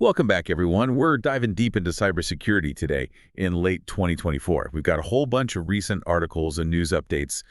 Welcome back, everyone. We're diving deep into cybersecurity today in late 2024. We've got a whole bunch of recent articles and news updates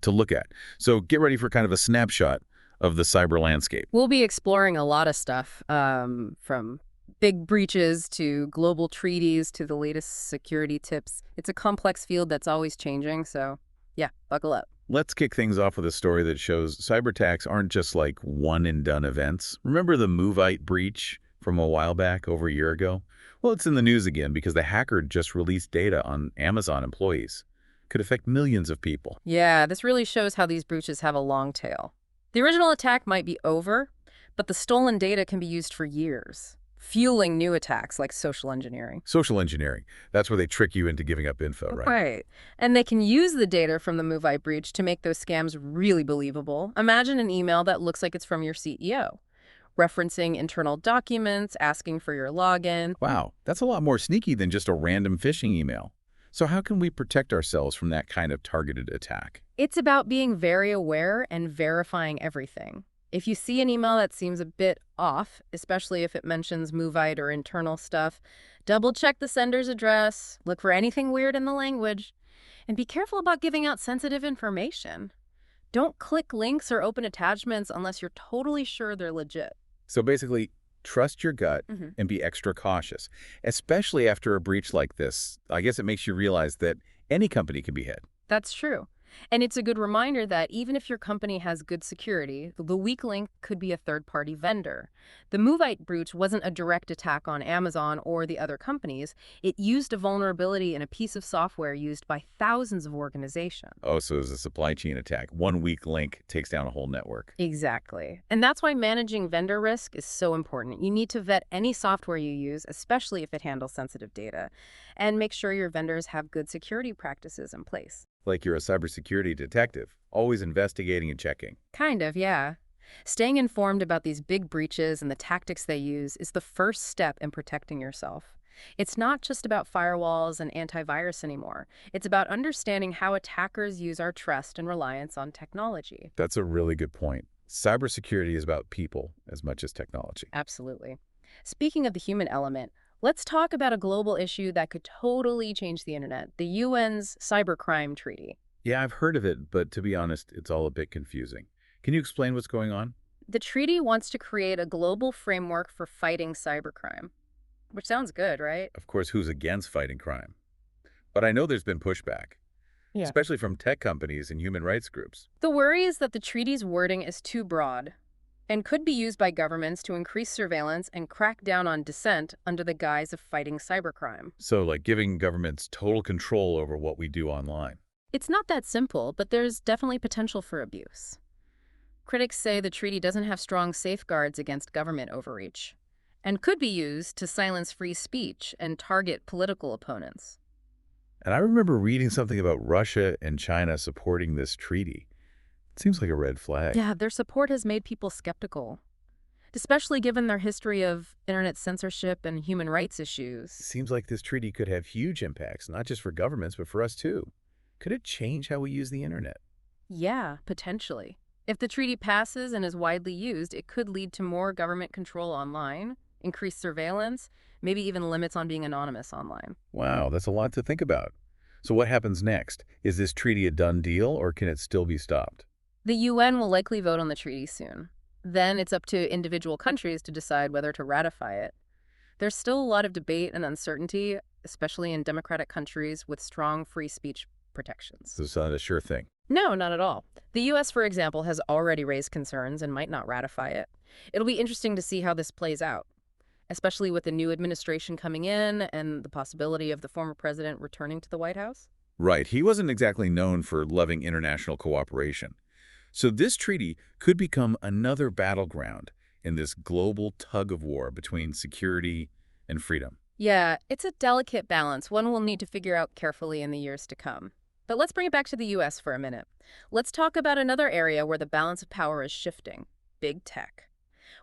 to look at. So get ready for kind of a snapshot of the cyber landscape. We'll be exploring a lot of stuff, from big breaches to global treaties to the latest security tips. It's a complex field that's always changing, so yeah, buckle up. Let's kick things off with a story that shows cyber attacks aren't just like one-and-done events. Remember the Movite breach from a while back, over a year ago? Well, it's in the news again because the hacker just released data on Amazon employees. Could affect millions of people. Yeah, this really shows how these breaches have a long tail. The original attack might be over, but the stolen data can be used for years, fueling new attacks like social engineering. Social engineering. That's where they trick you into giving up info, right? Right. And they can use the data from the Movite breach to make those scams really believable. Imagine an email that looks like it's from your CEO, referencing internal documents, asking for your login. Wow, that's a lot more sneaky than just a random phishing email. So how can we protect ourselves from that kind of targeted attack? It's about being very aware and verifying everything. If you see an email that seems a bit off, especially if it mentions Movite or internal stuff, double-check the sender's address, look for anything weird in the language, and be careful about giving out sensitive information. Don't click links or open attachments unless you're totally sure they're legit. So basically, trust your gut Mhm. and be extra cautious, especially after a breach like this. I guess it makes you realize that any company can be hit. That's true. And it's a good reminder that even if your company has good security, the weak link could be a third-party vendor. The Movite breach wasn't a direct attack on Amazon or the other companies. It used a vulnerability in a piece of software used by thousands of organizations. Oh, so it's a supply chain attack. One weak link takes down a whole network. Exactly. And that's why managing vendor risk is so important. You need to vet any software you use, especially if it handles sensitive data, and make sure your vendors have good security practices in place. Like you're a cybersecurity detective, always investigating and checking. Kind of, yeah. Staying informed about these big breaches and the tactics they use is the first step in protecting yourself. It's not just about firewalls and antivirus anymore. It's about understanding how attackers use our trust and reliance on technology. That's a really good point. Cybersecurity is about people as much as technology. Absolutely. Speaking of the human element, let's talk about a global issue that could totally change the internet, the UN's Cybercrime Treaty. Yeah, I've heard of it, but to be honest, it's all a bit confusing. Can you explain what's going on? The treaty wants to create a global framework for fighting cybercrime, which sounds good, right? Of course, who's against fighting crime? But I know there's been pushback, Yeah. especially from tech companies and human rights groups. The worry is that the treaty's wording is too broad and could be used by governments to increase surveillance and crack down on dissent under the guise of fighting cybercrime. So, like giving governments total control over what we do online. It's not that simple, but there's definitely potential for abuse. Critics say the treaty doesn't have strong safeguards against government overreach and could be used to silence free speech and target political opponents. And I remember reading something about Russia and China supporting this treaty. It seems like a red flag. Yeah, their support has made people skeptical, especially given their history of internet censorship and human rights issues. Seems like this treaty could have huge impacts, not just for governments, but for us too. Could it change how we use the internet? Yeah, potentially. If the treaty passes and is widely used, it could lead to more government control online, increased surveillance, maybe even limits on being anonymous online. Wow, that's a lot to think about. So what happens next? Is this treaty a done deal, or can it still be stopped? The UN will likely vote on the treaty soon. Then it's up to individual countries to decide whether to ratify it. There's still a lot of debate and uncertainty, especially in democratic countries with strong free speech protections. So it's not a sure thing. No, not at all. The U.S., for example, has already raised concerns and might not ratify it. It'll be interesting to see how this plays out, especially with the new administration coming in and the possibility of the former president returning to the White House. Right, he wasn't exactly known for loving international cooperation. So this treaty could become another battleground in this global tug of war between security and freedom. Yeah, it's a delicate balance, one we'll need to figure out carefully in the years to come. But let's bring it back to the U.S. for a minute. Let's talk about another area where the balance of power is shifting: big tech.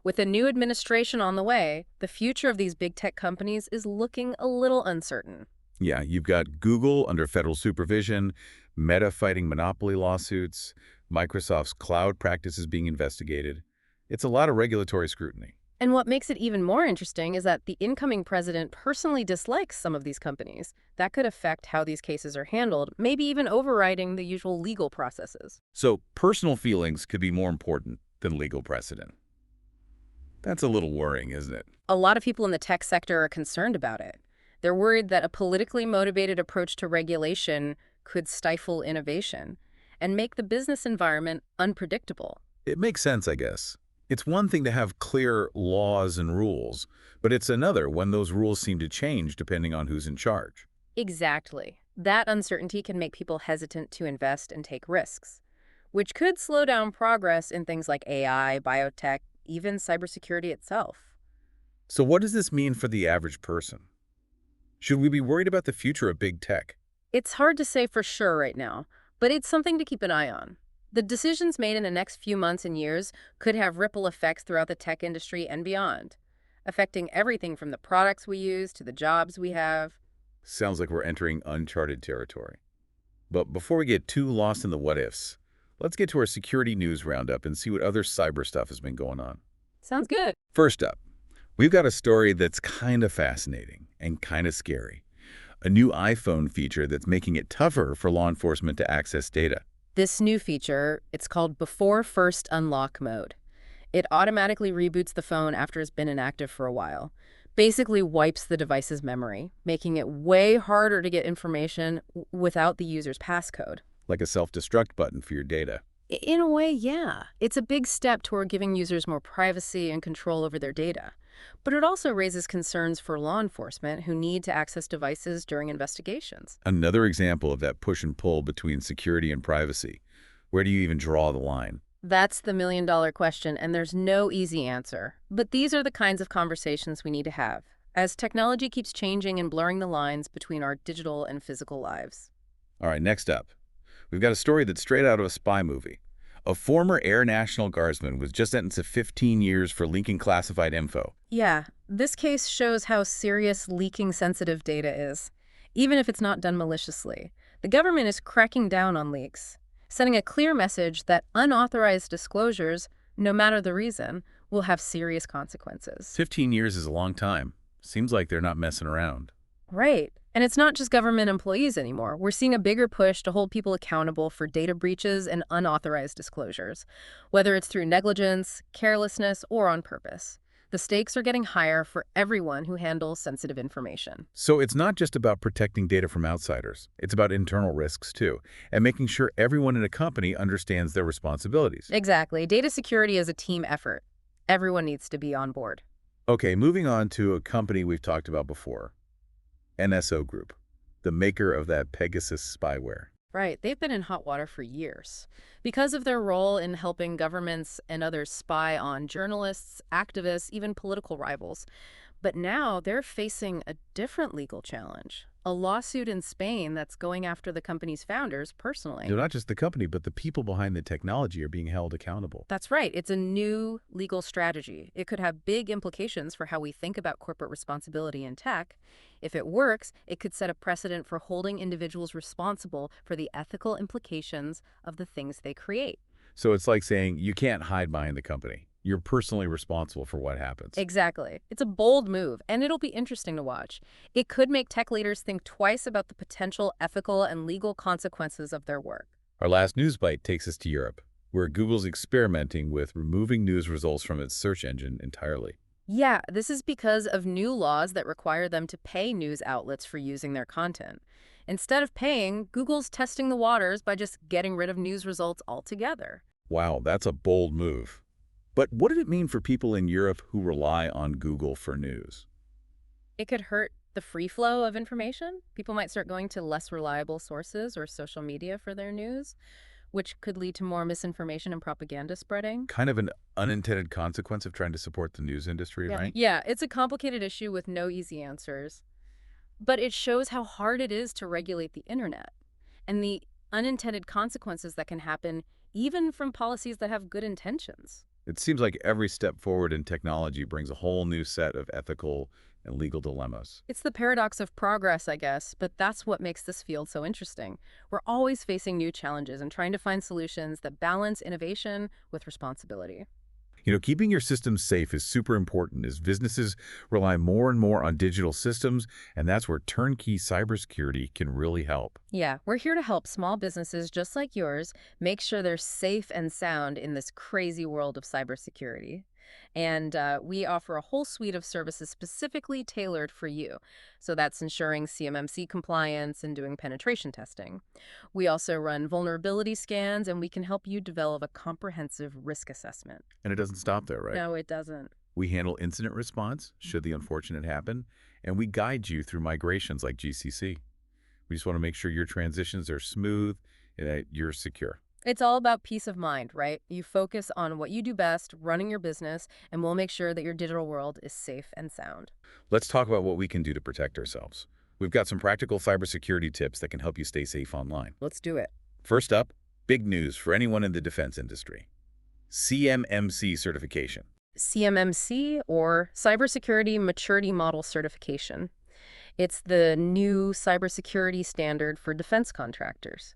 With a new administration on the way, the future of these big tech companies is looking a little uncertain. Yeah, you've got Google under federal supervision, Meta fighting monopoly lawsuits, Microsoft's cloud practices being investigated. It's a lot of regulatory scrutiny. And what makes it even more interesting is that the incoming president personally dislikes some of these companies. That could affect how these cases are handled, maybe even overriding the usual legal processes. So personal feelings could be more important than legal precedent. That's a little worrying, isn't it? A lot of people in the tech sector are concerned about it. They're worried that a politically motivated approach to regulation could stifle innovation and make the business environment unpredictable. It makes sense, I guess. It's one thing to have clear laws and rules, but it's another when those rules seem to change depending on who's in charge. Exactly. That uncertainty can make people hesitant to invest and take risks, which could slow down progress in things like AI, biotech, even cybersecurity itself. So what does this mean for the average person? Should we be worried about the future of big tech? It's hard to say for sure right now, but it's something to keep an eye on. The decisions made in the next few months and years could have ripple effects throughout the tech industry and beyond, affecting everything from the products we use to the jobs we have. Sounds like we're entering uncharted territory. But before we get too lost in the what-ifs, let's get to our security news roundup and see what other cyber stuff has been going on. Sounds good. First up, we've got a story that's kind of fascinating and kind of scary. A new iPhone feature that's making it tougher for law enforcement to access data. This new feature, it's called Before First Unlock Mode. It automatically reboots the phone after it's been inactive for a while. Basically wipes the device's memory, making it way harder to get information without the user's passcode. Like a self-destruct button for your data. In a way, yeah. It's a big step toward giving users more privacy and control over their data. But it also raises concerns for law enforcement who need to access devices during investigations. Another example of that push and pull between security and privacy. Where do you even draw the line? That's the million-dollar question, and there's no easy answer. But these are the kinds of conversations we need to have, as technology keeps changing and blurring the lines between our digital and physical lives. All right, next up. We've got a story that's straight out of a spy movie. A former Air National Guardsman was just sentenced to 15 years for leaking classified info. Yeah, this case shows how serious leaking sensitive data is, even if it's not done maliciously. The government is cracking down on leaks, sending a clear message that unauthorized disclosures, no matter the reason, will have serious consequences. 15 years is a long time. Seems like they're not messing around. Right. And it's not just government employees anymore. We're seeing a bigger push to hold people accountable for data breaches and unauthorized disclosures, whether it's through negligence, carelessness, or on purpose. The stakes are getting higher for everyone who handles sensitive information. So it's not just about protecting data from outsiders. It's about internal risks, too, and making sure everyone in a company understands their responsibilities. Exactly. Data security is a team effort. Everyone needs to be on board. Okay, moving on to a company we've talked about before, NSO Group, the maker of that Pegasus spyware. Right. They've been in hot water for years because of their role in helping governments and others spy on journalists, activists, even political rivals. But now they're facing a different legal challenge, a lawsuit in Spain that's going after the company's founders personally. No, not just the company, but the people behind the technology are being held accountable. That's right. It's a new legal strategy. It could have big implications for how we think about corporate responsibility in tech. If it works, it could set a precedent for holding individuals responsible for the ethical implications of the things they create. So it's like saying you can't hide behind the company. You're personally responsible for what happens. Exactly. It's a bold move, and it'll be interesting to watch. It could make tech leaders think twice about the potential ethical and legal consequences of their work. Our last news bite takes us to Europe, where Google's experimenting with removing news results from its search engine entirely. Yeah, this is because of new laws that require them to pay news outlets for using their content. Instead of paying, Google's testing the waters by just getting rid of news results altogether. Wow, that's a bold move. But what did it mean for people in Europe who rely on Google for news? It could hurt the free flow of information. People might start going to less reliable sources or social media for their news, which could lead to more misinformation and propaganda spreading. Kind of an unintended consequence of trying to support the news industry, right? Yeah, it's a complicated issue with no easy answers. But it shows how hard it is to regulate the internet and the unintended consequences that can happen even from policies that have good intentions. It seems like every step forward in technology brings a whole new set of ethical and legal dilemmas. It's the paradox of progress, I guess, but that's what makes this field so interesting. We're always facing new challenges and trying to find solutions that balance innovation with responsibility. Keeping your systems safe is super important as businesses rely more and more on digital systems, and that's where turnkey cybersecurity can really help. Yeah, we're here to help small businesses just like yours make sure they're safe and sound in this crazy world of cybersecurity. And we offer a whole suite of services specifically tailored for you. So that's ensuring CMMC compliance and doing penetration testing. We also run vulnerability scans, and we can help you develop a comprehensive risk assessment. And it doesn't stop there, right? No, it doesn't. We handle incident response, should the unfortunate happen, and we guide you through migrations like GCC. We just want to make sure your transitions are smooth and that you're secure. It's all about peace of mind, right? You focus on what you do best, running your business, and we'll make sure that your digital world is safe and sound. Let's talk about what we can do to protect ourselves. We've got some practical cybersecurity tips that can help you stay safe online. Let's do it. First up, big news for anyone in the defense industry. CMMC certification. CMMC, or Cybersecurity Maturity Model Certification. It's the new cybersecurity standard for defense contractors.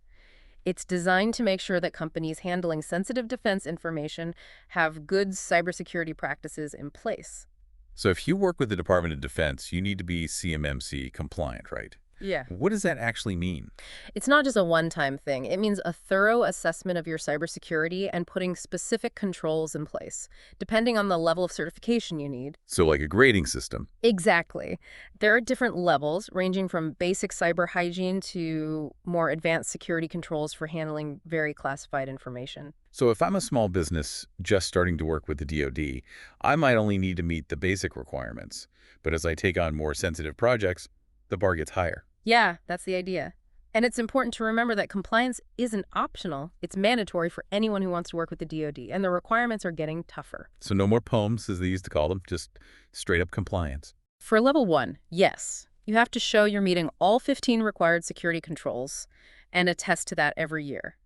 It's designed to make sure that companies handling sensitive defense information have good cybersecurity practices in place. So if you work with the Department of Defense, you need to be CMMC compliant, right? Yeah. What does that actually mean? It's not just a one-time thing. It means a thorough assessment of your cybersecurity and putting specific controls in place, depending on the level of certification you need. So like a grading system. Exactly. There are different levels, ranging from basic cyber hygiene to more advanced security controls for handling very classified information. So if I'm a small business just starting to work with the DoD, I might only need to meet the basic requirements. But as I take on more sensitive projects, the bar gets higher. Yeah, that's the idea. And it's important to remember that compliance isn't optional. It's mandatory for anyone who wants to work with the DoD, and the requirements are getting tougher. So no more POMs, as they used to call them, just straight up compliance. For level 1, yes, you have to show you're meeting all 15 required security controls and attest to that every year.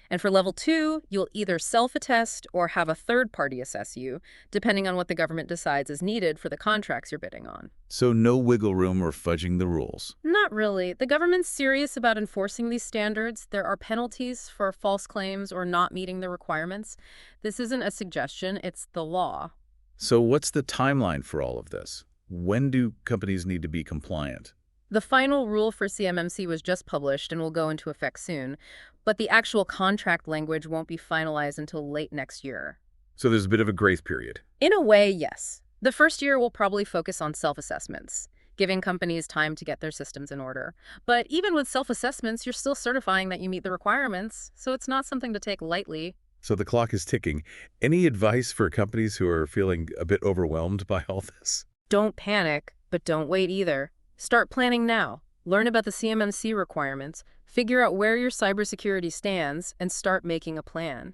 And for level 2, you'll either self-attest or have a third party assess you, depending on what the government decides is needed for the contracts you're bidding on. So no wiggle room or fudging the rules. Not really. The government's serious about enforcing these standards. There are penalties for false claims or not meeting the requirements. This isn't a suggestion, it's the law. So what's the timeline for all of this? When do companies need to be compliant? The final rule for CMMC was just published and will go into effect soon, but the actual contract language won't be finalized until late next year. So there's a bit of a grace period. In a way, yes. The first year will probably focus on self-assessments, giving companies time to get their systems in order. But even with self-assessments, you're still certifying that you meet the requirements, so it's not something to take lightly. So the clock is ticking. Any advice for companies who are feeling a bit overwhelmed by all this? Don't panic, but don't wait either. Start planning now. Learn about the CMMC requirements, figure out where your cybersecurity stands, and start making a plan.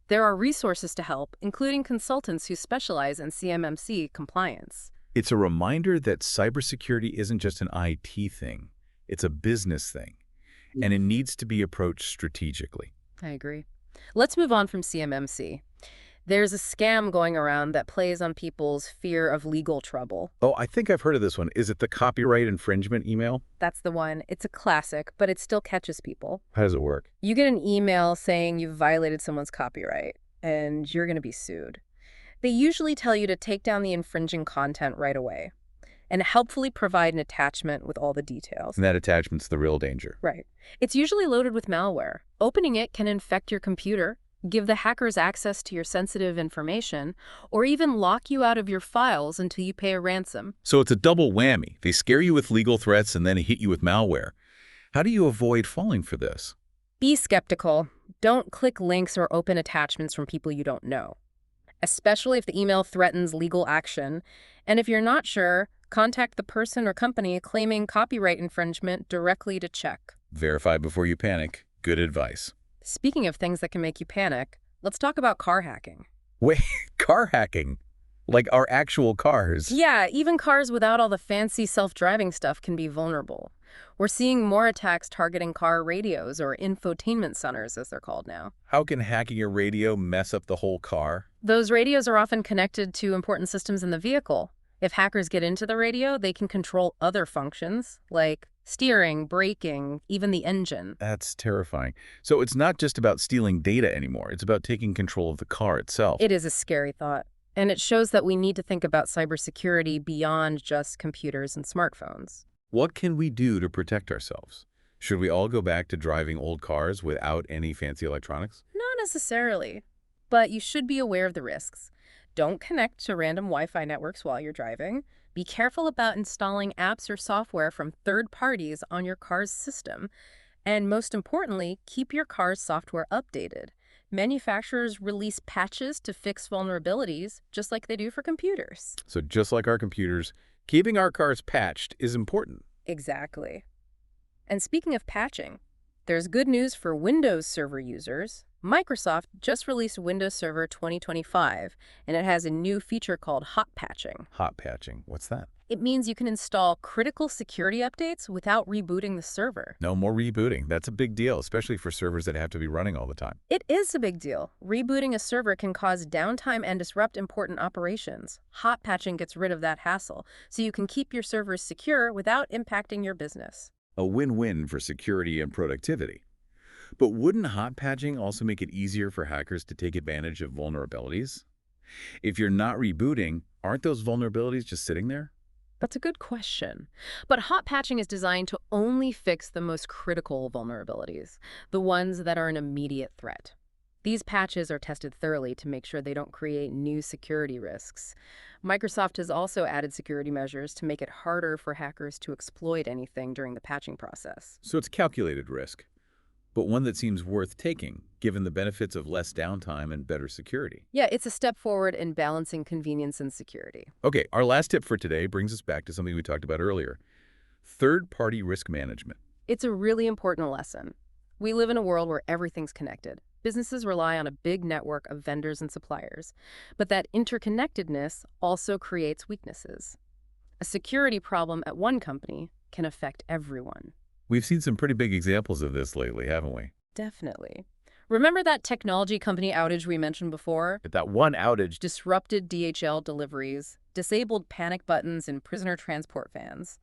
There are resources to help, including consultants who specialize in CMMC compliance. It's a reminder that cybersecurity isn't just an IT thing. It's a business thing, and it needs to be approached strategically. I agree. Let's move on from CMMC. There's a scam going around that plays on people's fear of legal trouble. Oh, I think I've heard of this one. Is it the copyright infringement email? That's the one. It's a classic, but it still catches people. How does it work? You get an email saying you've violated someone's copyright, and you're going to be sued. They usually tell you to take down the infringing content right away and helpfully provide an attachment with all the details. And that attachment's the real danger. Right. It's usually loaded with malware. Opening it can infect your computer, give the hackers access to your sensitive information, or even lock you out of your files until you pay a ransom. So it's a double whammy. They scare you with legal threats and then hit you with malware. How do you avoid falling for this? Be skeptical. Don't click links or open attachments from people you don't know, especially if the email threatens legal action. And if you're not sure, contact the person or company claiming copyright infringement directly to check. Verify before you panic. Good advice. Speaking of things that can make you panic, let's talk about car hacking. Wait, car hacking? Like our actual cars? Yeah, even cars without all the fancy self-driving stuff can be vulnerable. We're seeing more attacks targeting car radios, or infotainment centers as they're called now. How can hacking a radio mess up the whole car? Those radios are often connected to important systems in the vehicle. If hackers get into the radio, they can control other functions like steering, braking, even the engine. That's terrifying. So it's not just about stealing data anymore. It's about taking control of the car itself. It is a scary thought. And it shows that we need to think about cybersecurity beyond just computers and smartphones. What can we do to protect ourselves? Should we all go back to driving old cars without any fancy electronics? Not necessarily, but you should be aware of the risks. Don't connect to random Wi-Fi networks while you're driving. Be careful about installing apps or software from third parties on your car's system. And most importantly, keep your car's software updated. Manufacturers release patches to fix vulnerabilities, just like they do for computers. So just like our computers, keeping our cars patched is important. Exactly. And speaking of patching, there's good news for Windows Server users. Microsoft just released Windows Server 2025, and it has a new feature called hot patching. Hot patching, what's that? It means you can install critical security updates without rebooting the server. No more rebooting. That's a big deal, especially for servers that have to be running all the time. It is a big deal. Rebooting a server can cause downtime and disrupt important operations. Hot patching gets rid of that hassle, so you can keep your servers secure without impacting your business. A win-win for security and productivity. But wouldn't hot patching also make it easier for hackers to take advantage of vulnerabilities? If you're not rebooting, aren't those vulnerabilities just sitting there? That's a good question. But hot patching is designed to only fix the most critical vulnerabilities, the ones that are an immediate threat. These patches are tested thoroughly to make sure they don't create new security risks. Microsoft has also added security measures to make it harder for hackers to exploit anything during the patching process. So it's calculated risk, but one that seems worth taking, given the benefits of less downtime and better security. Yeah, it's a step forward in balancing convenience and security. Okay, our last tip for today brings us back to something we talked about earlier. Third-party risk management. It's a really important lesson. We live in a world where everything's connected. Businesses rely on a big network of vendors and suppliers, but that interconnectedness also creates weaknesses. A security problem at one company can affect everyone. We've seen some pretty big examples of this lately, haven't we? Definitely. Remember that technology company outage we mentioned before? That one outage. Disrupted DHL deliveries, disabled panic buttons in prisoner transport vans,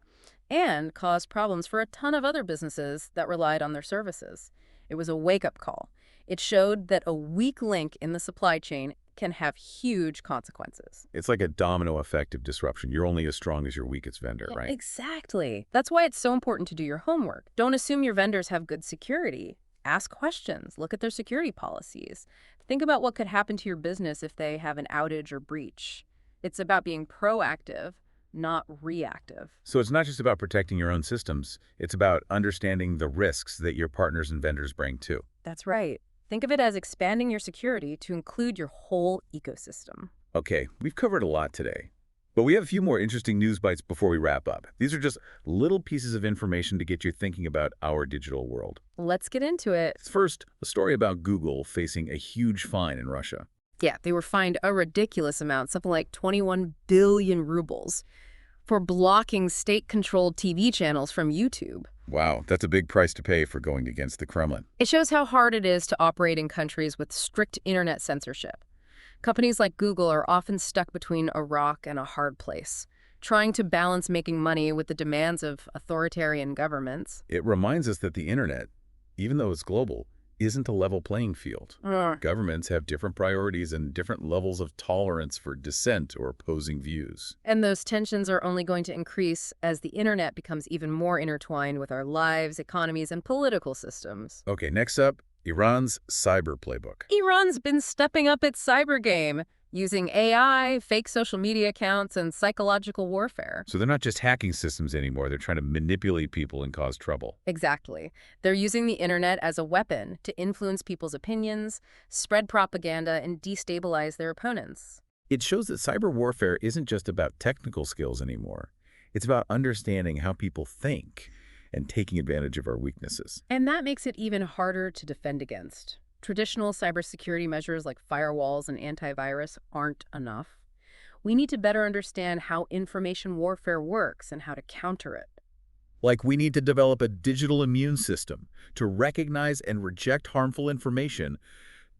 and caused problems for a ton of other businesses that relied on their services. It was a wake-up call. It showed that a weak link in the supply chain can have huge consequences. It's like a domino effect of disruption. You're only as strong as your weakest vendor, right? Exactly. That's why it's so important to do your homework. Don't assume your vendors have good security. Ask questions. Look at their security policies. Think about what could happen to your business if they have an outage or breach. It's about being proactive, not reactive. So it's not just about protecting your own systems. It's about understanding the risks that your partners and vendors bring too. That's right. Think of it as expanding your security to include your whole ecosystem. Okay, we've covered a lot today, but we have a few more interesting news bites before we wrap up. These are just little pieces of information to get you thinking about our digital world. Let's get into it. First, a story about Google facing a huge fine in Russia. Yeah, they were fined a ridiculous amount, something like 21 billion rubles, for blocking state-controlled TV channels from YouTube. Wow, that's a big price to pay for going against the Kremlin. It shows how hard it is to operate in countries with strict internet censorship. Companies like Google are often stuck between a rock and a hard place, trying to balance making money with the demands of authoritarian governments. It reminds us that the internet, even though it's global, isn't a level playing field. Governments have different priorities and different levels of tolerance for dissent or opposing views. And those tensions are only going to increase as the internet becomes even more intertwined with our lives, economies, and political systems. Okay, next up, Iran's cyber playbook. Iran's been stepping up its cyber game, using AI, fake social media accounts, and psychological warfare. So they're not just hacking systems anymore, they're trying to manipulate people and cause trouble. Exactly. They're using the internet as a weapon to influence people's opinions, spread propaganda, and destabilize their opponents. It shows that cyber warfare isn't just about technical skills anymore. It's about understanding how people think and taking advantage of our weaknesses. And that makes it even harder to defend against. Traditional cybersecurity measures like firewalls and antivirus aren't enough. We need to better understand how information warfare works and how to counter it. Like we need to develop a digital immune system to recognize and reject harmful information,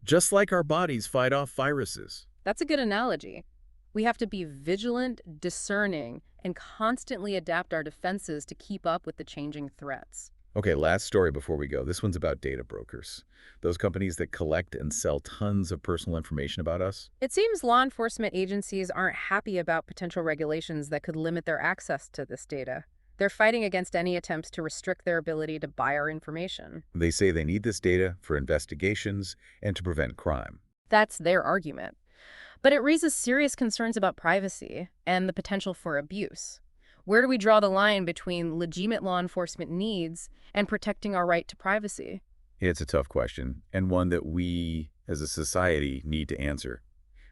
just like our bodies fight off viruses. That's a good analogy. We have to be vigilant, discerning, and constantly adapt our defenses to keep up with the changing threats. Okay, last story before we go. This one's about data brokers. Those companies that collect and sell tons of personal information about us. It seems law enforcement agencies aren't happy about potential regulations that could limit their access to this data. They're fighting against any attempts to restrict their ability to buy our information. They say they need this data for investigations and to prevent crime. That's their argument. But it raises serious concerns about privacy and the potential for abuse. Where do we draw the line between legitimate law enforcement needs and protecting our right to privacy? It's a tough question, and one that we, as a society, need to answer.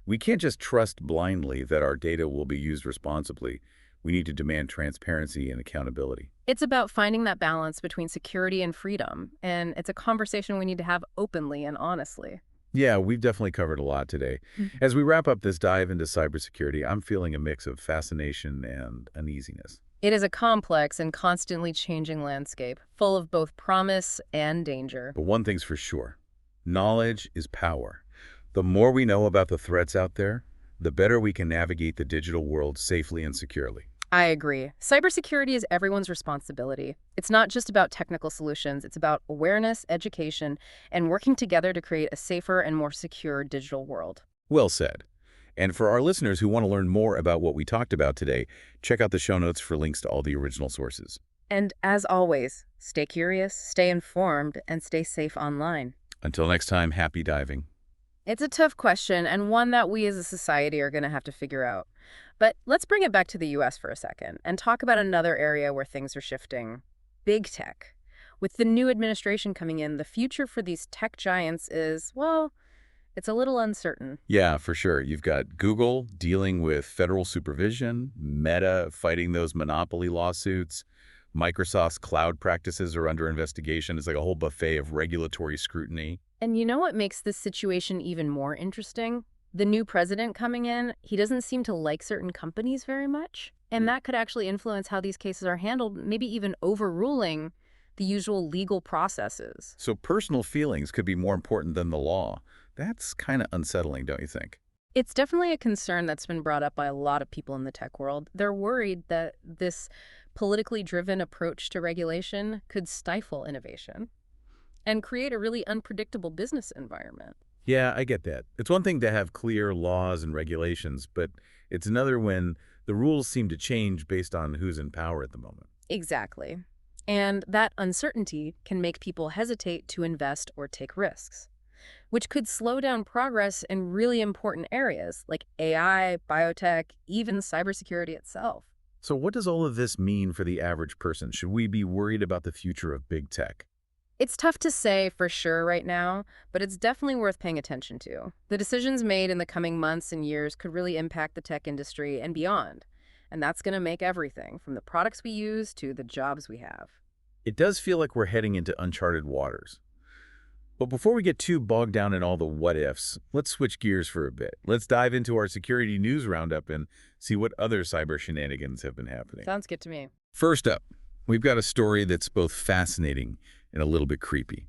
We can't just trust blindly that our data will be used responsibly. We need to demand transparency and accountability. It's about finding that balance between security and freedom, and it's a conversation we need to have openly and honestly. Yeah, we've definitely covered a lot today. As we wrap up this dive into cybersecurity, I'm feeling a mix of fascination and uneasiness. It is a complex and constantly changing landscape, full of both promise and danger. But one thing's for sure, knowledge is power. The more we know about the threats out there, the better we can navigate the digital world safely and securely. I agree. Cybersecurity is everyone's responsibility. It's not just about technical solutions, it's about awareness, education, and working together to create a safer and more secure digital world. Well said. And for our listeners who want to learn more about what we talked about today, check out the show notes for links to all the original sources. And as always, stay curious, stay informed, and stay safe online. Until next time, happy diving. It's a tough question and one that we as a society are going to have to figure out. But let's bring it back to the US for a second and talk about another area where things are shifting. Big tech. With the new administration coming in, the future for these tech giants is, well, it's a little uncertain. Yeah, for sure. You've got Google dealing with federal supervision, Meta fighting those monopoly lawsuits, Microsoft's cloud practices are under investigation. It's like a whole buffet of regulatory scrutiny. And you know what makes this situation even more interesting? The new president coming in, he doesn't seem to like certain companies very much. And that could actually influence how these cases are handled, maybe even overruling the usual legal processes. So personal feelings could be more important than the law. That's kind of unsettling, don't you think? It's definitely a concern that's been brought up by a lot of people in the tech world. They're worried that this politically driven approach to regulation could stifle innovation and create a really unpredictable business environment. Yeah, I get that. It's one thing to have clear laws and regulations, but it's another when the rules seem to change based on who's in power at the moment. Exactly. And that uncertainty can make people hesitate to invest or take risks, which could slow down progress in really important areas like AI, biotech, even cybersecurity itself. So what does all of this mean for the average person? Should we be worried about the future of big tech? It's tough to say for sure right now, but it's definitely worth paying attention to. The decisions made in the coming months and years could really impact the tech industry and beyond. And that's going to make everything from the products we use to the jobs we have. It does feel like we're heading into uncharted waters. But before we get too bogged down in all the what-ifs, let's switch gears for a bit. Let's dive into our security news roundup and see what other cyber shenanigans have been happening. Sounds good to me. First up, we've got a story that's both fascinating and a little bit creepy.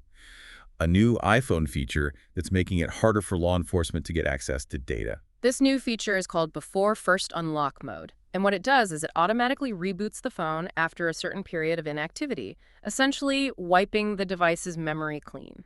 A new iPhone feature that's making it harder for law enforcement to get access to data. This new feature is called Before First Unlock Mode. And what it does is it automatically reboots the phone after a certain period of inactivity, essentially wiping the device's memory clean.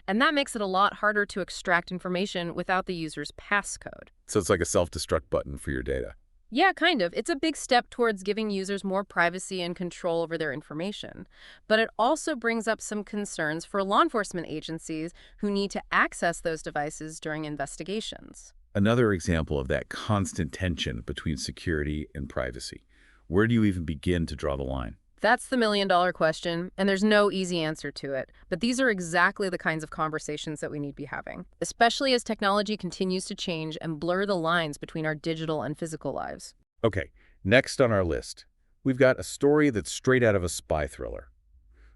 And that makes it a lot harder to extract information without the user's passcode. So it's like a self-destruct button for your data. Yeah, kind of. It's a big step towards giving users more privacy and control over their information. But it also brings up some concerns for law enforcement agencies who need to access those devices during investigations. Another example of that constant tension between security and privacy. Where do you even begin to draw the line? That's the million-dollar question, and there's no easy answer to it. But these are exactly the kinds of conversations that we need to be having, especially as technology continues to change and blur the lines between our digital and physical lives. Okay, next on our list, we've got a story that's straight out of a spy thriller.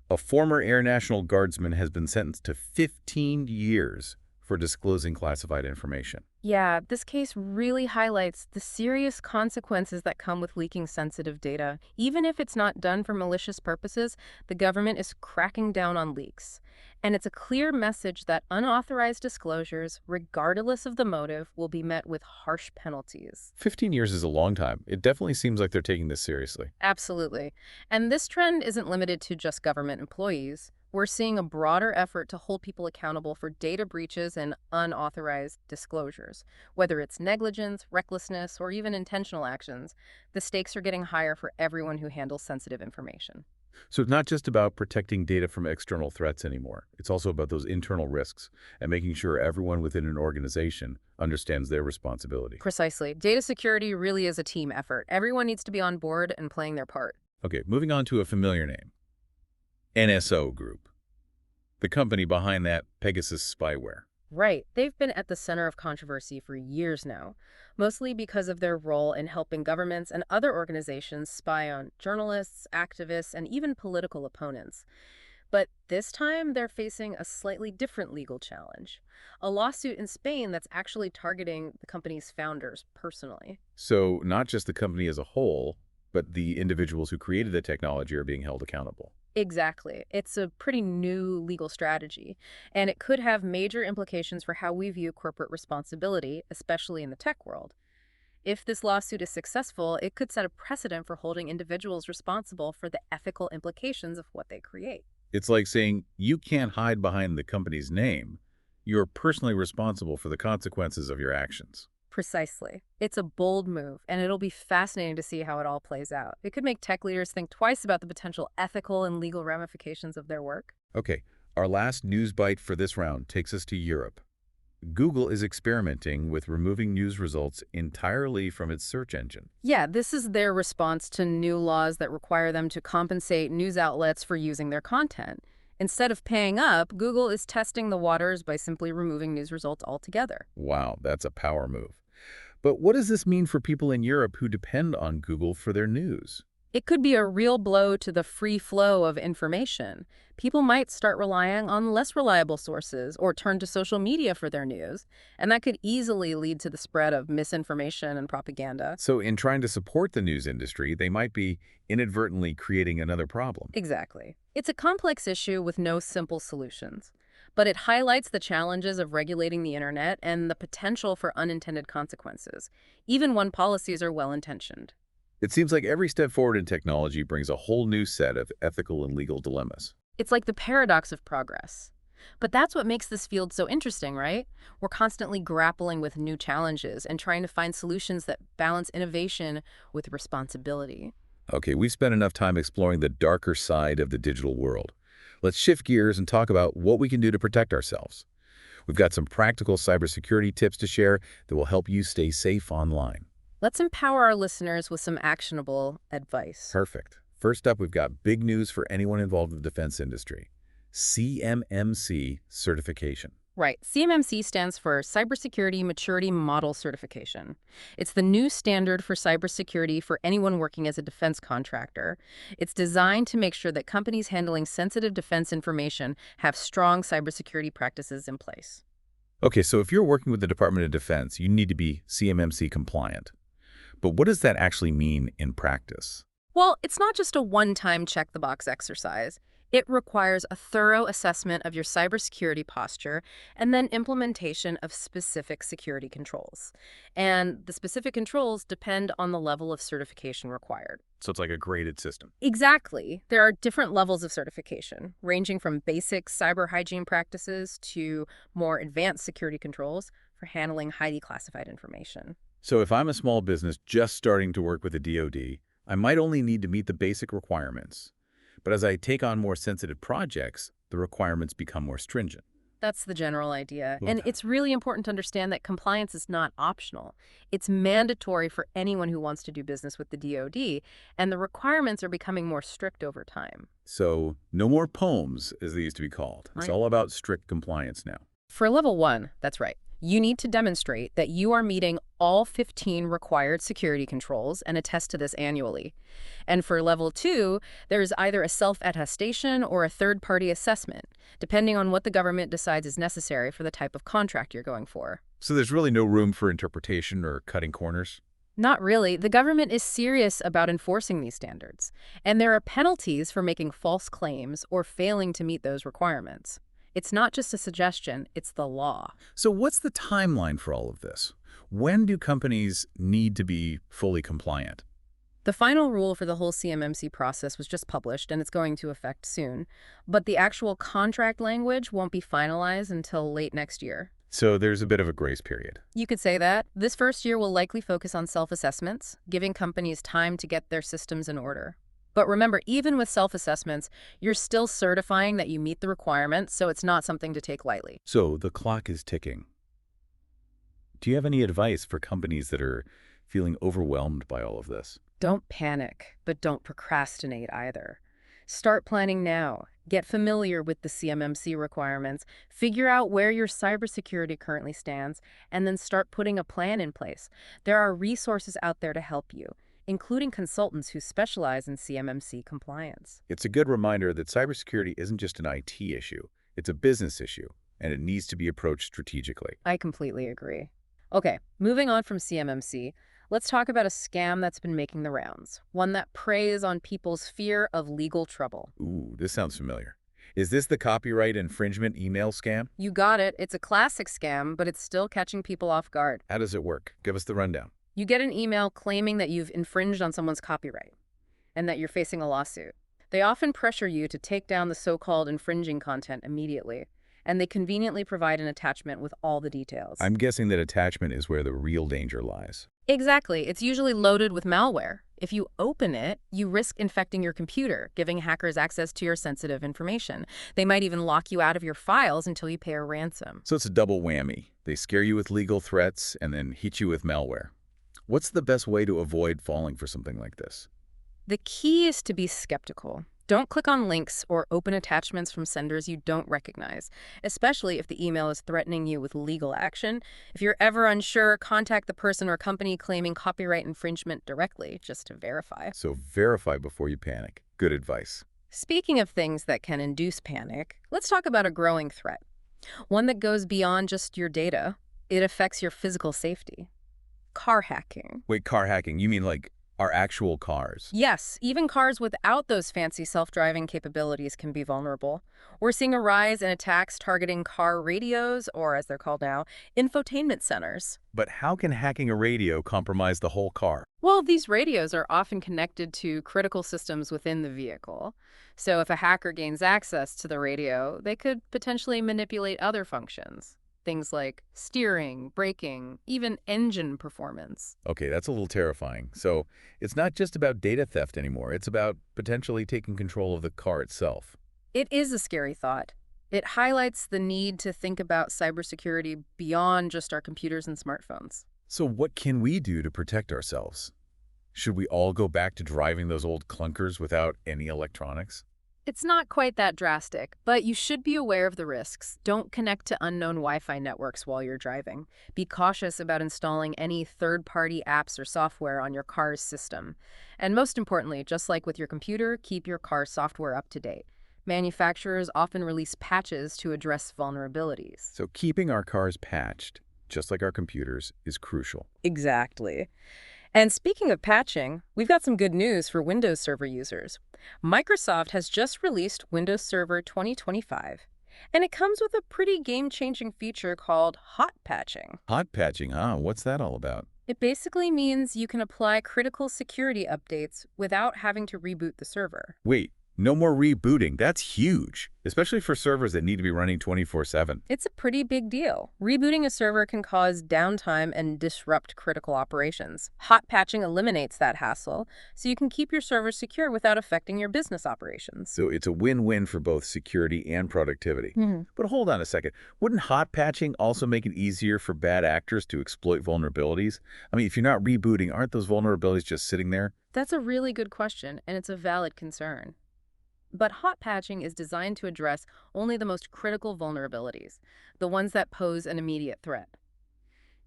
A former Air National Guardsman has been sentenced to 15 years for disclosing classified information. Yeah, this case really highlights the serious consequences that come with leaking sensitive data. Even if it's not done for malicious purposes, the government is cracking down on leaks. And it's a clear message that unauthorized disclosures, regardless of the motive, will be met with harsh penalties. 15 years is a long time. It definitely seems like they're taking this seriously. Absolutely. And this trend isn't limited to just government employees. We're seeing a broader effort to hold people accountable for data breaches and unauthorized disclosures. Whether it's negligence, recklessness, or even intentional actions, the stakes are getting higher for everyone who handles sensitive information. So it's not just about protecting data from external threats anymore. It's also about those internal risks and making sure everyone within an organization understands their responsibility. Precisely. Data security really is a team effort. Everyone needs to be on board and playing their part. Okay, moving on to a familiar name, NSO Group, the company behind that Pegasus spyware. Right. They've been at the center of controversy for years now, mostly because of their role in helping governments and other organizations spy on journalists, activists, and even political opponents. But this time, they're facing a slightly different legal challenge, a lawsuit in Spain that's actually targeting the company's founders personally. So not just the company as a whole, but the individuals who created the technology are being held accountable. Exactly. It's a pretty new legal strategy, and it could have major implications for how we view corporate responsibility, especially in the tech world. If this lawsuit is successful, it could set a precedent for holding individuals responsible for the ethical implications of what they create. It's like saying you can't hide behind the company's name. You're personally responsible for the consequences of your actions. Precisely. It's a bold move, and it'll be fascinating to see how it all plays out. It could make tech leaders think twice about the potential ethical and legal ramifications of their work. Okay, our last news bite for this round takes us to Europe. Google is experimenting with removing news results entirely from its search engine. Yeah, this is their response to new laws that require them to compensate news outlets for using their content. Instead of paying up, Google is testing the waters by simply removing news results altogether. Wow, that's a power move. But what does this mean for people in Europe who depend on Google for their news? It could be a real blow to the free flow of information. People might start relying on less reliable sources or turn to social media for their news, and that could easily lead to the spread of misinformation and propaganda. So in trying to support the news industry, they might be inadvertently creating another problem. Exactly. It's a complex issue with no simple solutions, but it highlights the challenges of regulating the internet and the potential for unintended consequences, even when policies are well-intentioned. It seems like every step forward in technology brings a whole new set of ethical and legal dilemmas. It's like the paradox of progress. But that's what makes this field so interesting, right? We're constantly grappling with new challenges and trying to find solutions that balance innovation with responsibility. Okay, we've spent enough time exploring the darker side of the digital world. Let's shift gears and talk about what we can do to protect ourselves. We've got some practical cybersecurity tips to share that will help you stay safe online. Let's empower our listeners with some actionable advice. Perfect. First up, we've got big news for anyone involved in the defense industry. CMMC certification. Right. CMMC stands for Cybersecurity Maturity Model Certification. It's the new standard for cybersecurity for anyone working as a defense contractor. It's designed to make sure that companies handling sensitive defense information have strong cybersecurity practices in place. Okay, so if you're working with the Department of Defense, you need to be CMMC compliant. But what does that actually mean in practice? Well, it's not just a one-time check-the-box exercise. It requires a thorough assessment of your cybersecurity posture and then implementation of specific security controls. And the specific controls depend on the level of certification required. So it's like a graded system. Exactly. There are different levels of certification, ranging from basic cyber hygiene practices to more advanced security controls for handling highly classified information. So if I'm a small business just starting to work with the DoD, I might only need to meet the basic requirements. But as I take on more sensitive projects, the requirements become more stringent. That's the general idea. Well, And it's really important to understand that compliance is not optional. It's mandatory for anyone who wants to do business with the DoD, and the requirements are becoming more strict over time. So no more poems, as they used to be called. It's Right. all about strict compliance now. For level 1, that's right. You need to demonstrate that you are meeting all 15 required security controls and attest to this annually. And for level 2, there's either a self-attestation or a third-party assessment, depending on what the government decides is necessary for the type of contract you're going for. So there's really no room for interpretation or cutting corners? Not really. The government is serious about enforcing these standards, and there are penalties for making false claims or failing to meet those requirements. It's not just a suggestion, it's the law. So what's the timeline for all of this? When do companies need to be fully compliant? The final rule for the whole CMMC process was just published, and it's going to effect soon. But the actual contract language won't be finalized until late next year. So there's a bit of a grace period. You could say that. This first year will likely focus on self-assessments, giving companies time to get their systems in order. But remember, even with self-assessments, you're still certifying that you meet the requirements, so it's not something to take lightly. So the clock is ticking. Do you have any advice for companies that are feeling overwhelmed by all of this? Don't panic, but don't procrastinate either. Start planning now. Get familiar with the CMMC requirements, figure out where your cybersecurity currently stands, and then start putting a plan in place. There are resources out there to help you, including consultants who specialize in CMMC compliance. It's a good reminder that cybersecurity isn't just an IT issue. It's a business issue, and it needs to be approached strategically. I completely agree. Okay, moving on from CMMC, let's talk about a scam that's been making the rounds, one that preys on people's fear of legal trouble. Ooh, this sounds familiar. Is this the copyright infringement email scam? You got it. It's a classic scam, but it's still catching people off guard. How does it work? Give us the rundown. You get an email claiming that you've infringed on someone's copyright and that you're facing a lawsuit. They often pressure you to take down the so-called infringing content immediately, and they conveniently provide an attachment with all the details. I'm guessing that attachment is where the real danger lies. Exactly. It's usually loaded with malware. If you open it, you risk infecting your computer, giving hackers access to your sensitive information. They might even lock you out of your files until you pay a ransom. So it's a double whammy. They scare you with legal threats and then hit you with malware. What's the best way to avoid falling for something like this? The key is to be skeptical. Don't click on links or open attachments from senders you don't recognize, especially if the email is threatening you with legal action. If you're ever unsure, contact the person or company claiming copyright infringement directly, just to verify. So verify before you panic. Good advice. Speaking of things that can induce panic, let's talk about a growing threat. One that goes beyond just your data. It affects your physical safety. Car hacking. Wait, car hacking, you mean like our actual cars? Yes, even cars without those fancy self-driving capabilities can be vulnerable. We're seeing a rise in attacks targeting car radios, or as they're called now, infotainment centers. But how can hacking a radio compromise the whole car? Well, these radios are often connected to critical systems within the vehicle. So if a hacker gains access to the radio, they could potentially manipulate other functions. Things like steering, braking, even engine performance. Okay, that's a little terrifying. So it's not just about data theft anymore. It's about potentially taking control of the car itself. It is a scary thought. It highlights the need to think about cybersecurity beyond just our computers and smartphones. So what can we do to protect ourselves? Should we all go back to driving those old clunkers without any electronics? It's not quite that drastic, but you should be aware of the risks. Don't connect to unknown Wi-Fi networks while you're driving. Be cautious about installing any third-party apps or software on your car's system. And most importantly, just like with your computer, keep your car's software up to date. Manufacturers often release patches to address vulnerabilities. So keeping our cars patched, just like our computers, is crucial. Exactly. And speaking of patching, we've got some good news for Windows Server users. Microsoft has just released Windows Server 2025, and it comes with a pretty game-changing feature called hot patching. Hot patching, huh? What's that all about? It basically means you can apply critical security updates without having to reboot the server. Wait, no more rebooting. That's huge, especially for servers that need to be running 24/7. It's a pretty big deal. Rebooting a server can cause downtime and disrupt critical operations. Hot patching eliminates that hassle, so you can keep your server secure without affecting your business operations. So it's a win-win for both security and productivity. Mhm. But hold on a second. Wouldn't hot patching also make it easier for bad actors to exploit vulnerabilities? I mean, if you're not rebooting, aren't those vulnerabilities just sitting there? That's a really good question, and it's a valid concern. But hot patching is designed to address only the most critical vulnerabilities, the ones that pose an immediate threat.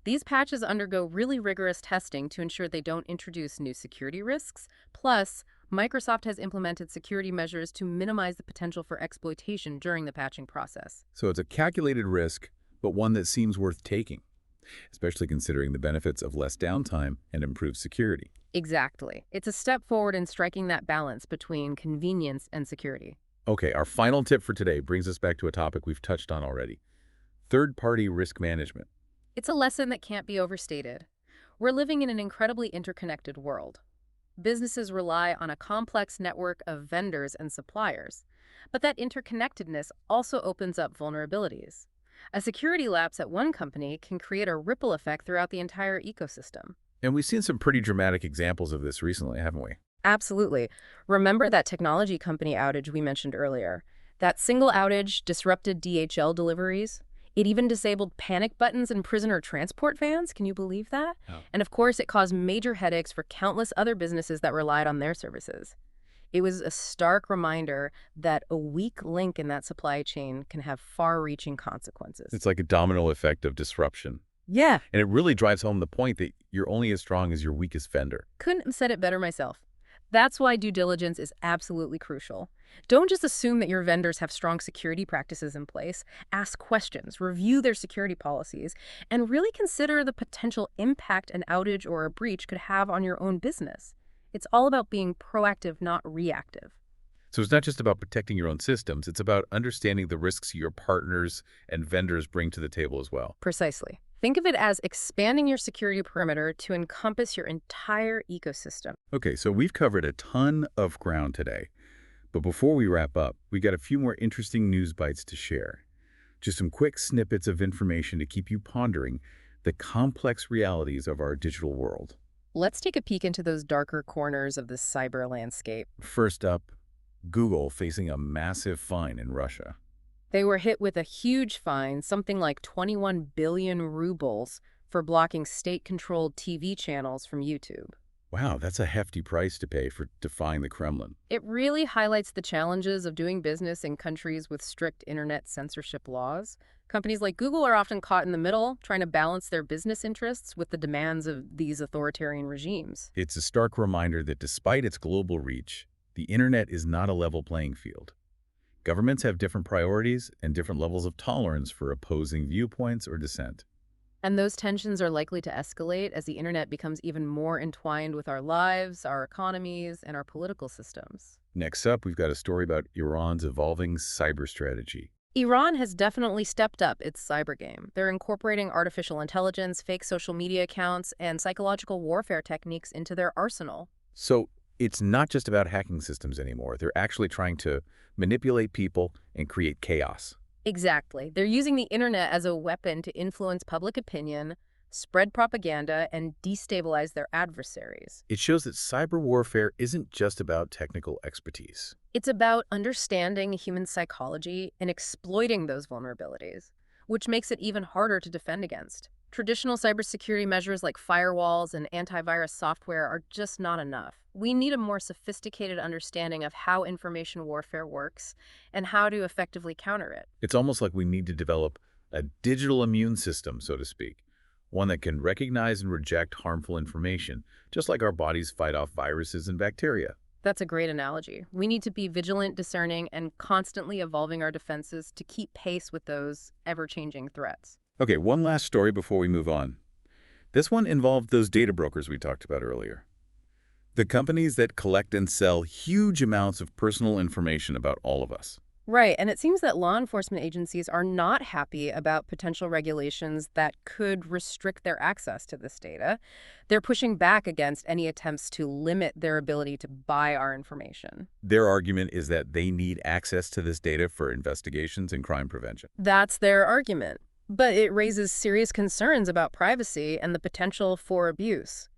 These patches undergo really rigorous testing to ensure they don't introduce new security risks. Plus, Microsoft has implemented security measures to minimize the potential for exploitation during the patching process. So it's a calculated risk, but one that seems worth taking. especially considering the benefits of less downtime and improved security. Exactly. It's a step forward in striking that balance between convenience and security. Okay, our final tip for today brings us back to a topic we've touched on already: third-party risk management. It's a lesson that can't be overstated. We're living in an incredibly interconnected world. Businesses rely on a complex network of vendors and suppliers, but that interconnectedness also opens up vulnerabilities. A security lapse at one company can create a ripple effect throughout the entire ecosystem. And we've seen some pretty dramatic examples of this recently, haven't we? Absolutely. Remember that technology company outage we mentioned earlier? That single outage disrupted DHL deliveries. It even disabled panic buttons in prisoner transport vans. Can you believe that? Oh. And of course, it caused major headaches for countless other businesses that relied on their services. It was a stark reminder that a weak link in that supply chain can have far-reaching consequences. It's like a domino effect of disruption. Yeah, And it really drives home the point that you're only as strong as your weakest vendor. couldn't have said it better myself. That's why due diligence is absolutely crucial. Don't just assume that your vendors have strong security practices in place. Ask questions, review their security policies, and really consider the potential impact an outage or a breach could have on your own business. It's all about being proactive, not reactive. So it's not just about protecting your own systems, it's about understanding the risks your partners and vendors bring to the table as well. Precisely. Think of it as expanding your security perimeter to encompass your entire ecosystem. Okay, so we've covered a ton of ground today. But before we wrap up, we got a few more interesting news bites to share. Just some quick snippets of information to keep you pondering the complex realities of our digital world. Let's take a peek into those darker corners of the cyber landscape. First up, Google facing a massive fine in Russia. They were hit with a huge fine, something like 21 billion rubles, for blocking state-controlled TV channels from YouTube. Wow, that's a hefty price to pay for defying the Kremlin. It really highlights the challenges of doing business in countries with strict internet censorship laws. Companies like Google are often caught in the middle, trying to balance their business interests with the demands of these authoritarian regimes. It's a stark reminder that despite its global reach, the internet is not a level playing field. Governments have different priorities and different levels of tolerance for opposing viewpoints or dissent. And those tensions are likely to escalate as the internet becomes even more entwined with our lives, our economies, and our political systems. Next up, we've got a story about Iran's evolving cyber strategy. Iran has definitely stepped up its cyber game. They're incorporating artificial intelligence, fake social media accounts, and psychological warfare techniques into their arsenal. So it's not just about hacking systems anymore. They're actually trying to manipulate people and create chaos. Exactly. They're using the internet as a weapon to influence public opinion, spread propaganda, and destabilize their adversaries. It shows that cyber warfare isn't just about technical expertise. It's about understanding human psychology and exploiting those vulnerabilities, which makes it even harder to defend against. Traditional cybersecurity measures like firewalls and antivirus software are just not enough. We need a more sophisticated understanding of how information warfare works and how to effectively counter it. It's almost like we need to develop a digital immune system, so to speak, one that can recognize and reject harmful information, just like our bodies fight off viruses and bacteria. That's a great analogy. We need to be vigilant, discerning, and constantly evolving our defenses to keep pace with those ever-changing threats. Okay, one last story before we move on. This one involved those data brokers we talked about earlier. The companies that collect and sell huge amounts of personal information about all of us. Right, and it seems that law enforcement agencies are not happy about potential regulations that could restrict their access to this data. They're pushing back against any attempts to limit their ability to buy our information. Their argument is that they need access to this data for investigations and crime prevention. That's their argument. But it raises serious concerns about privacy and the potential for abuse.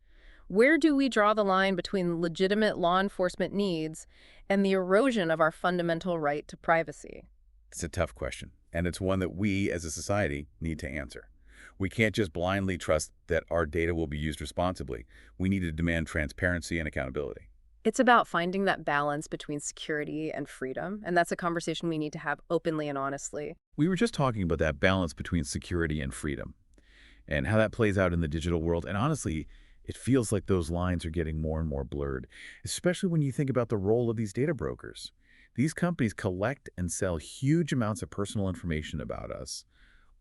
Where do we draw the line between legitimate law enforcement needs and the erosion of our fundamental right to privacy? It's a tough question, and it's one that we as a society need to answer. We can't just blindly trust that our data will be used responsibly. We need to demand transparency and accountability. It's about finding that balance between security and freedom, and that's a conversation we need to have openly and honestly. We were just talking about that balance between security and freedom and how that plays out in the digital world. And honestly, it feels like those lines are getting more and more blurred, especially when you think about the role of these data brokers. These companies collect and sell huge amounts of personal information about us,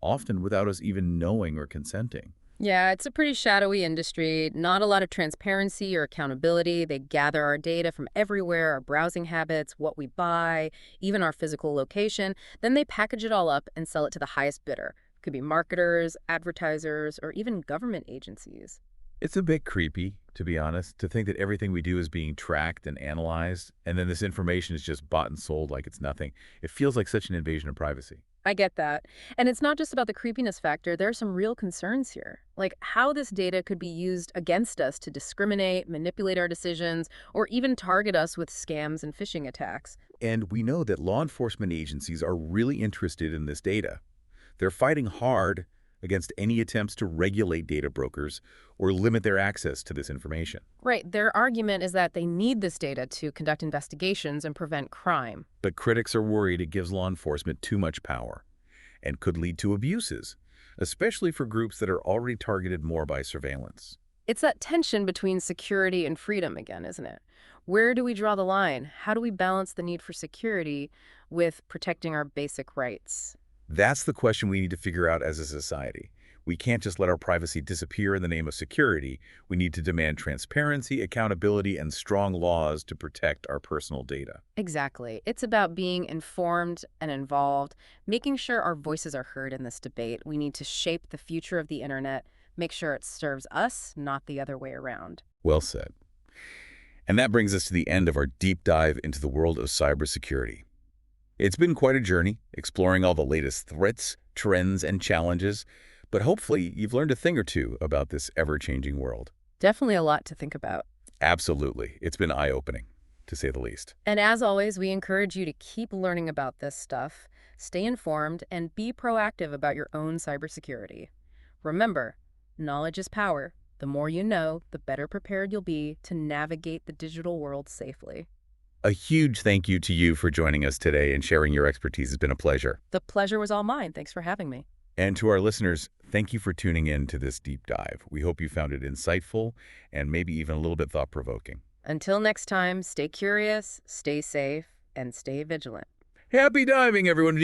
often without us even knowing or consenting. Yeah, it's a pretty shadowy industry, not a lot of transparency or accountability. They gather our data from everywhere, our browsing habits, what we buy, even our physical location. Then they package it all up and sell it to the highest bidder. Could be marketers, advertisers, or even government agencies. It's a bit creepy, to be honest, to think that everything we do is being tracked and analyzed, and then this information is just bought and sold like it's nothing. It feels like such an invasion of privacy. I get that. And it's not just about the creepiness factor. There are some real concerns here, like how this data could be used against us to discriminate, manipulate our decisions, or even target us with scams and phishing attacks. And we know that law enforcement agencies are really interested in this data. They're fighting hard against any attempts to regulate data brokers or limit their access to this information. Right. Their argument is that they need this data to conduct investigations and prevent crime. But critics are worried it gives law enforcement too much power and could lead to abuses, especially for groups that are already targeted more by surveillance. It's that tension between security and freedom again, isn't it? Where do we draw the line? How do we balance the need for security with protecting our basic rights? That's the question we need to figure out as a society. We can't just let our privacy disappear in the name of security. We need to demand transparency, accountability, and strong laws to protect our personal data. Exactly. It's about being informed and involved, making sure our voices are heard in this debate. We need to shape the future of the internet, make sure it serves us, not the other way around. Well said. And that brings us to the end of our deep dive into the world of cybersecurity. It's been quite a journey, exploring all the latest threats, trends, and challenges, but hopefully you've learned a thing or two about this ever-changing world. Definitely a lot to think about. Absolutely. It's been eye-opening, to say the least. And as always, we encourage you to keep learning about this stuff, stay informed, and be proactive about your own cybersecurity. Remember, knowledge is power. The more you know, the better prepared you'll be to navigate the digital world safely. A huge thank you to you for joining us today and sharing your expertise. It's been a pleasure. The pleasure was all mine. Thanks for having me. And to our listeners, thank you for tuning in to this deep dive. We hope you found it insightful and maybe even a little bit thought-provoking. Until next time, stay curious, stay safe, and stay vigilant. Happy diving, everyone!